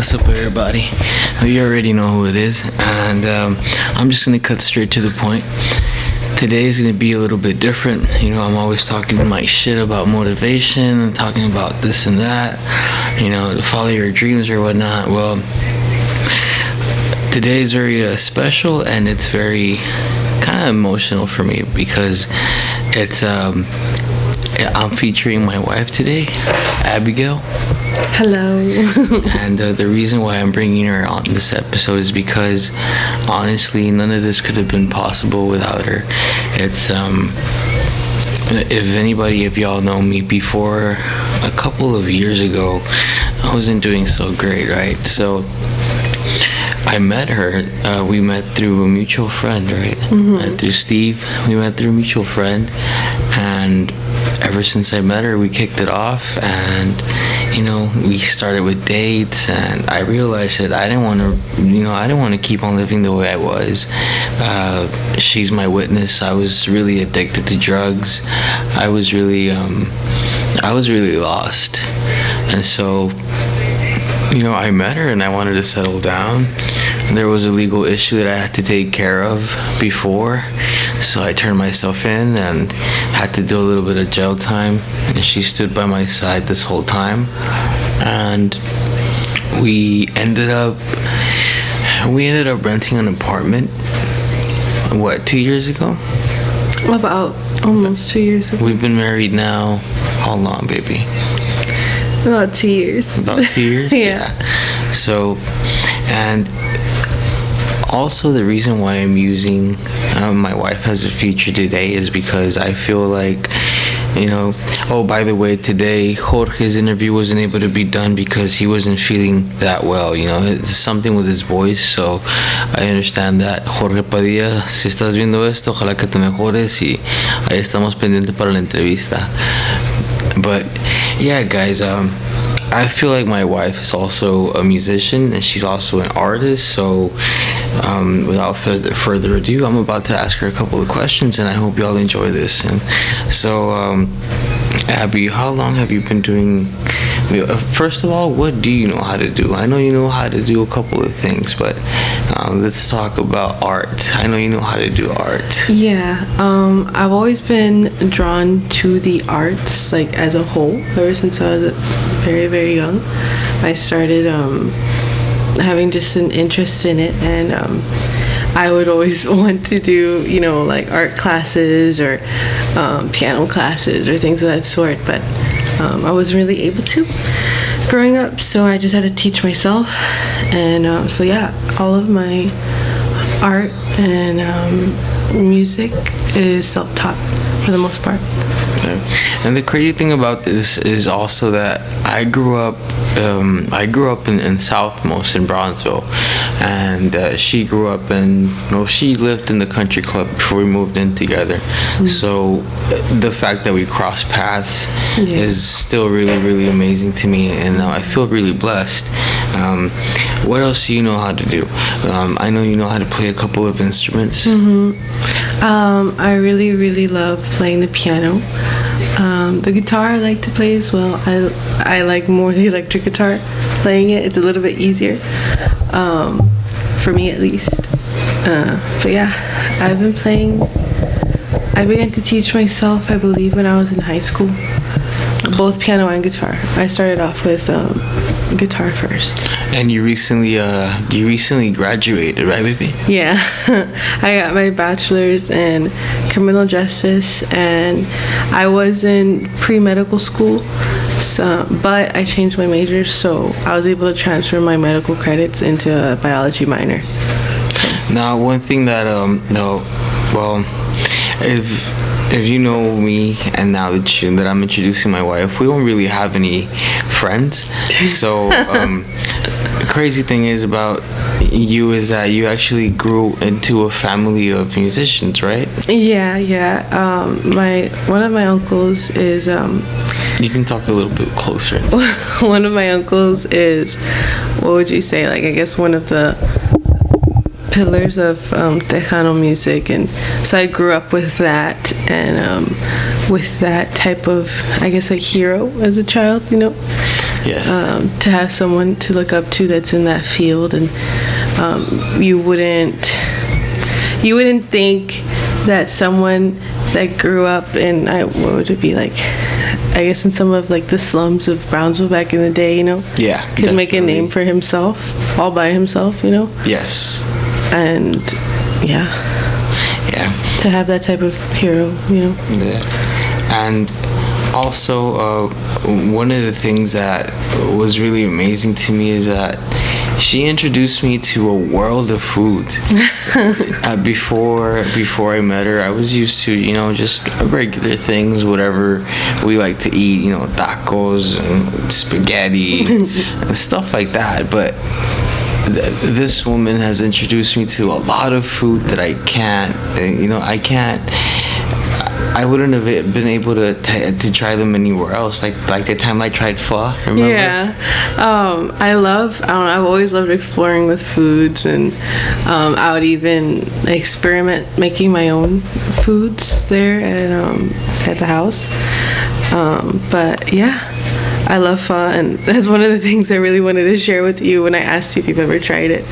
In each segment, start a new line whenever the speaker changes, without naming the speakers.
What's up, everybody? You already know who it is, and I'm just gonna cut straight to the point. Today is gonna be a little bit different. I'm always talking my shit about motivation and talking about this and that, to follow your dreams or whatnot. Well, today is very special, and it's very kind of emotional for me because it's I'm featuring my wife today, Abigail.
Hello.
And the reason why I'm bringing her on this episode is because honestly, none of this could have been possible without her. It's if y'all know me before, a couple of years ago, I wasn't doing so great, right? So I met her. We met through a mutual friend, right? Mm-hmm. Through Steve. We met through a mutual friend, and ever since I met her, we kicked it off, and we started with dates, and I realized that I didn't want to keep on living the way I was. She's my witness. I was really addicted to drugs. I was really lost, and so I met her, and I wanted to settle down. There was a legal issue that I had to take care of before, so I turned myself in and had to do a little bit of jail time, and she stood by my side this whole time. And we ended up renting an apartment 2 years ago?
About almost 2 years ago.
We've been married now, how long, baby?
About 2 years.
About 2 years?
Yeah.
So, and also the reason why I'm using my wife as a feature today is because I feel like, oh, by the way, today Jorge's interview wasn't able to be done because he wasn't feeling that well. It's something with his voice, so I understand that. Jorge Padilla, si estás viendo esto, ojalá que te mejores, y ahí estamos pendientes para la entrevista. But yeah, guys, I feel like my wife is also a musician, and she's also an artist, so without further ado, I'm about to ask her a couple of questions, and I hope y'all enjoy this. And so, Abby, how long have you been doing? First of all, what do you know how to do? I know you know how to do a couple of things, but let's talk about art. I know you know how to do art.
Yeah, I've always been drawn to the arts, like as a whole, ever since I was very, very young. I started having just an interest in it, and I would always want to do, like art classes or piano classes or things of that sort, but I wasn't really able to growing up, so I just had to teach myself. And so yeah, all of my art and music is self-taught for the most part.
Okay. And the crazy thing about this is also that I grew up in Southmost in Bronzeville, and she grew up she lived in the country club before we moved in together. Mm-hmm. So the fact that we crossed paths is still really, really amazing to me, and I feel really blessed. What else do you know how to do? I know you know how to play a couple of instruments.
Mm-hmm. I really, really love playing the piano. The guitar I like to play as well. I like more the electric guitar. Playing it's a little bit easier, for me at least. But yeah, I began to teach myself, I believe, when I was in high school, both piano and guitar. I started off with guitar first.
And you recently graduated, right, baby?
Yeah. I got my bachelor's in criminal justice, and I was in pre-medical school, but I changed my major, so I was able to transfer my medical credits into a biology minor.
Now, one thing that if you know me, and now that I'm introducing my wife, we don't really have any friends. So the crazy thing is about you is that you actually grew into a family of musicians, right?
Yeah. One of my uncles is
you can talk a little bit closer.
One of my uncles is, what would you say, like I guess one of the pillars of Tejano music, and so I grew up with that, and with that type of, I guess, like hero as a child,
Yes.
To have someone to look up to that's in that field, and you wouldn't think that someone that grew up in, what would it be like? I guess in some of like the slums of Brownsville back in the day,
Yeah.
could make a name for himself all by himself,
Yes.
and yeah, to have that type of hero,
Yeah. And also, one of the things that was really amazing to me is that she introduced me to a world of food. Before I met her, I was used to, just regular things, whatever we like to eat, tacos and spaghetti and stuff like that. But this woman has introduced me to a lot of food that I wouldn't have been able to try them anywhere else. Like the time I tried pho, remember?
Yeah. I've always loved exploring with foods, and I would even experiment making my own foods there at the house. But yeah, I love pho, and that's one of the things I really wanted to share with you when I asked you if you've ever tried it.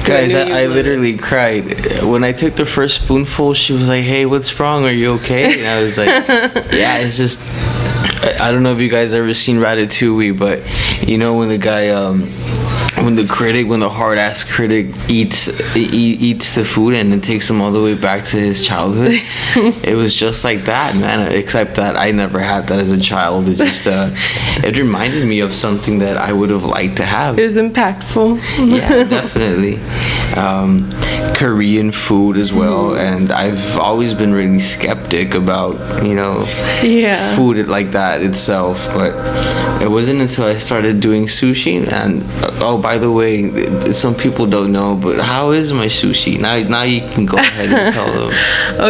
Guys, I literally cried. When I took the first spoonful, she was like, "Hey, what's wrong? Are you okay?" And I was like, "Yeah, it's just, I don't know if you guys ever seen Ratatouille, but when the guy, when the hard ass critic eats the food and then takes him all the way back to his childhood, it was just like that, man. Except that I never had that as a child. It just it reminded me of something that I would have liked to have.
It was impactful.
Yeah, definitely. Korean food as well, and I've always been really skeptic about food like that itself, but it wasn't until I started doing sushi. And by the way, some people don't know, but how is my sushi? Now you can go ahead and tell them.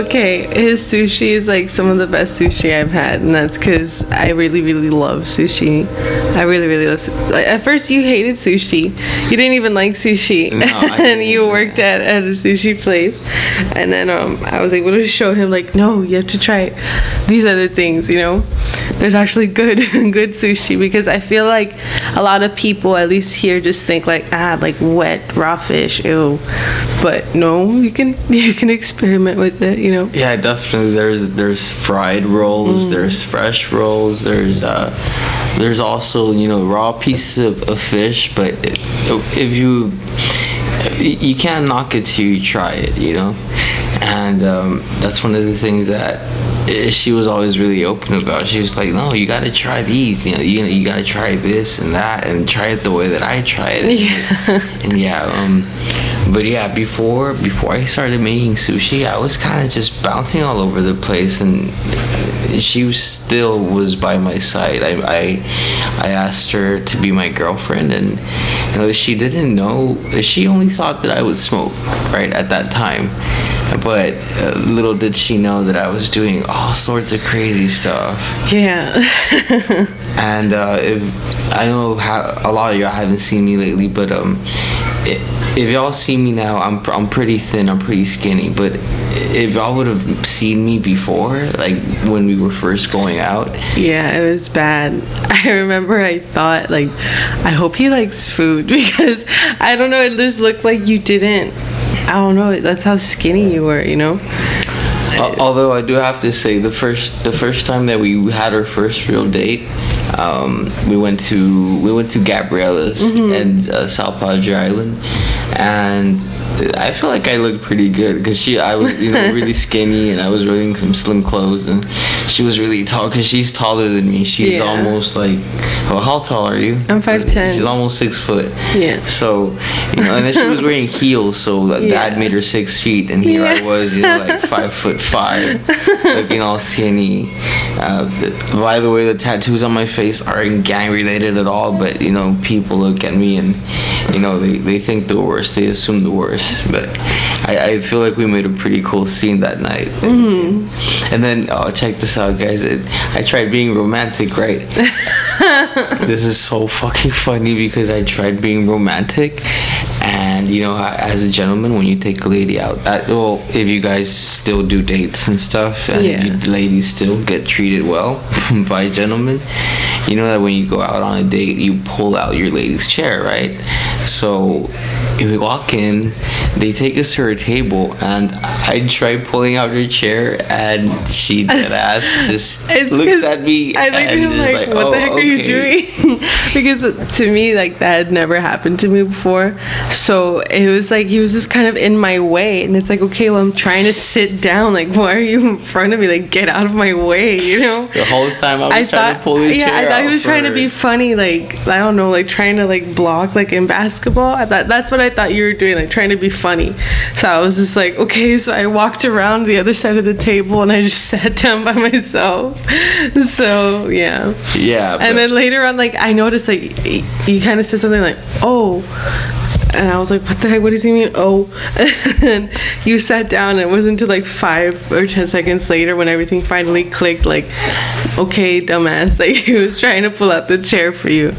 Okay, his sushi is like some of the best sushi I've had, and that's because I really, really love sushi. I really, really love sushi. Like, at first, you hated sushi. You didn't even like sushi,
no,
and you worked at a sushi place. And then I was able to show him, like, no, you have to try these other things. There's actually good sushi, because I feel like a lot of people, at least here, just think like wet raw fish, ew. But no, you can experiment with it,
Yeah, definitely. There's fried rolls, there's fresh rolls, there's also raw pieces of fish. But if you can't knock it till you try it, and that's one of the things that she was always really open about. She was like, no, you got to try these, you got to try this and that, and try it the way that I try it. But yeah, before I started making sushi, I was kind of just bouncing all over the place, and she still was by my side. I asked her to be my girlfriend, and she didn't know. She only thought that I would smoke right at that time. But little did she know that I was doing all sorts of crazy stuff.
Yeah.
And if I know a lot of y'all haven't seen me lately, but if y'all see me now, I'm pretty thin, I'm pretty skinny. But if y'all would have seen me before, like when we were first going out,
yeah, it was bad. I remember I thought, like, I hope he likes food, because I don't know, it just looked like you didn't. I don't know. That's how skinny you were,
Although I do have to say, the first time that we had our first real date, we went to Gabriella's and South Padre Island, and I feel like I looked pretty good because I was really skinny, and I was wearing some slim clothes, and she was really tall because she's taller than me. She's almost like, well, how tall are you?
I'm 5'10".
She's almost 6 foot.
Yeah.
So and then she was wearing heels, so that made her 6 feet, and here I was, like 5'5", looking all skinny. By the way, the tattoos on my face aren't gang related at all, but people look at me and they think the worst, they assume the worst. But I feel like we made a pretty cool scene that night. And then check this out, guys. I tried being romantic, right? This is so fucking funny because I tried being romantic, and And as a gentleman, when you take a lady out, well, if you guys still do dates and stuff, and
Yeah.
you ladies still get treated well by gentlemen, you know that when you go out on a date, you pull out your lady's chair, right? So if we walk in, they take us to her table, and I try pulling out her chair, and she dead ass just
It's
looks
'cause
at me
I look at
and
him
just
like, what
oh,
the heck are you
okay.
doing? Because to me, like, that had never happened to me before. So it was like he was just kind of in my way, and it's like, okay, well, I'm trying to sit down. Like, why are you in front of me? Like, get out of my way, you know?
The whole time I was trying to pull the chair
I thought he
out
was
for
trying to
her.
be funny, like, I don't know, like trying to like block, like in basketball. I thought that's what I thought you were doing, like trying to be funny. So I was just like, okay. So I walked around the other side of the table and I just sat down by myself. So yeah.
Yeah, but-
And then later on, like, I noticed, like, you kind of said something like, oh. And I was like, what the heck? What does he mean? Oh. And you sat down, and it wasn't until like 5 or 10 seconds later when everything finally clicked, like, okay, dumbass. Like, he was trying to pull out the chair for you.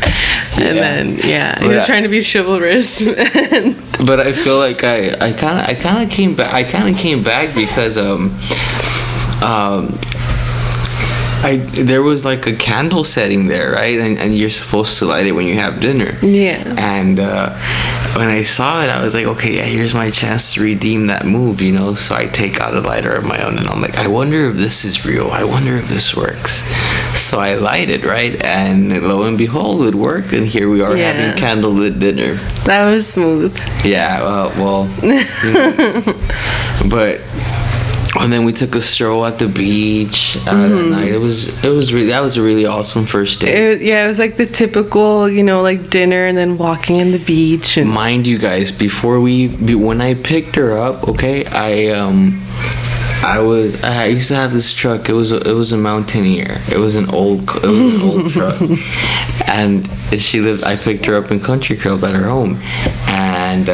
And then, he was trying to be chivalrous.
But I feel like I kind of came back. I kind of came back because there was like a candle setting there, right? And you're supposed to light it when you have dinner.
Yeah.
And when I saw it, I was like, okay, yeah, here's my chance to redeem that move, So I take out a lighter of my own, and I'm like, I wonder if this is real. I wonder if this works. So I light it, right? And lo and behold, it worked. And here we are having candlelit dinner.
That was smooth.
Yeah, well, but. And then we took a stroll at the beach that night. It was really, that was a really awesome first date.
It was like the typical, like dinner and then walking in the beach. And
Mind you guys, when I picked her up, okay, I used to have this truck. It was a Mountaineer. It was an old truck, and I picked her up in Country Club at her home, and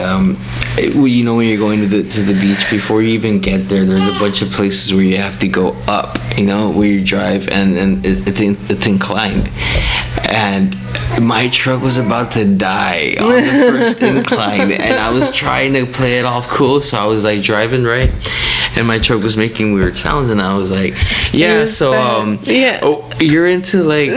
when you're going to the beach, before you even get there, there's a bunch of places where you have to go up, where you drive, and it's inclined, and my truck was about to die on the first incline, and I was trying to play it off cool, so I was like driving right, and my truck was making weird sounds, and I was like, oh, you're into like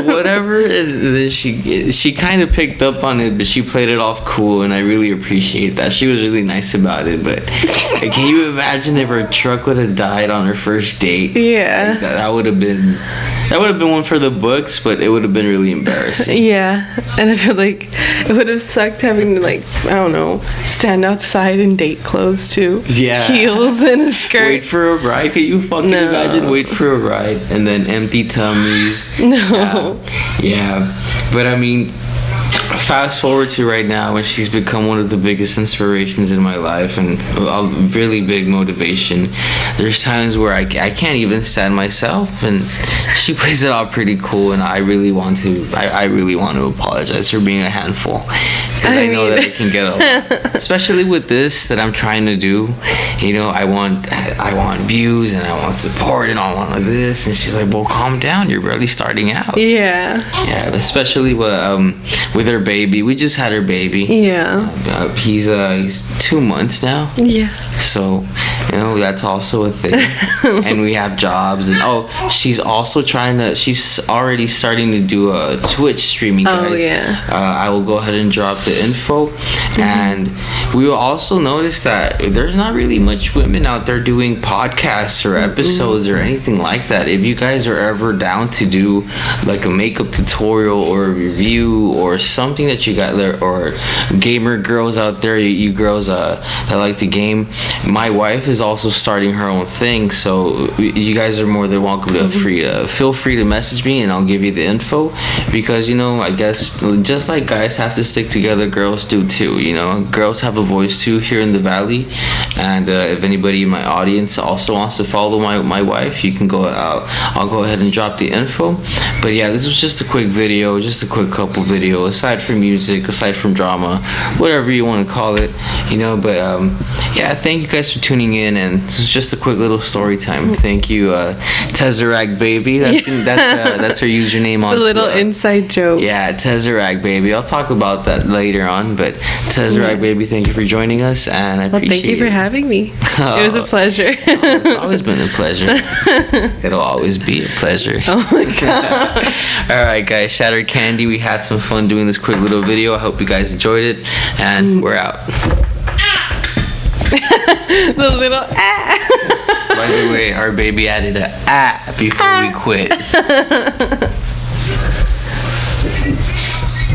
whatever, and then she kind of picked up on it, but she played it off cool, and I really appreciate that. She was really nice about it, but can you imagine if her truck would have died on her first date?
Yeah.
Like, that would have been one for the books, but it would have been really embarrassing.
Yeah, and I feel like it would have sucked having to, like, I don't know, stand outside in date clothes too.
Yeah.
Heels and a skirt.
Wait for a ride. Can you fucking imagine? Wait for a ride and then empty tummies.
No.
Yeah. But I mean, fast forward to right now, when she's become one of the biggest inspirations in my life and a really big motivation. There's times where I can't even stand myself, and she plays it off pretty cool, and I really want to apologize for being a handful, because I know that I can get a lot, especially with this that I'm trying to do. I want views, and I want support, and I want this, and she's like, well, calm down, you're barely starting out.
Yeah,
especially with her baby. We just had her baby.
Yeah.
He's 2 months now.
Yeah.
So, that's also a thing. And we have jobs, and she's already starting to do a Twitch streaming, guys.
Oh, yeah.
I will go ahead and drop the info. Mm-hmm. And we will also notice that there's not really much women out there doing podcasts or episodes or anything like that. If you guys are ever down to do like a makeup tutorial or a review or something that you got there, or gamer girls out there, you girls that like to game, my wife is also starting her own thing, so you guys are more than welcome to feel free to message me, and I'll give you the info, because I guess just like guys have to stick together, girls do too. Girls have a voice too here in the valley, and if anybody in my audience also wants to follow my wife, you can go out. I'll go ahead and drop the info. But yeah, this was just a quick video, just a quick couple video, aside from music, aside from drama, whatever you want to call it, but thank you guys for tuning in, and this is just a quick little story time. Thank you to Tesseract baby. That's her username on
The little inside joke.
Yeah, Tesseract baby. I'll talk about that later on. But Tesseract baby, thank you for joining us, and I
Well,
appreciate
thank you for
it.
having me. It was a pleasure.
It's always been a pleasure. It'll always be a pleasure.
Oh my god.
All right, guys. Shattered Candy. We had some fun doing this quick little video. I hope you guys enjoyed it, and we're out.
The little
By the way, our baby added a before we quit.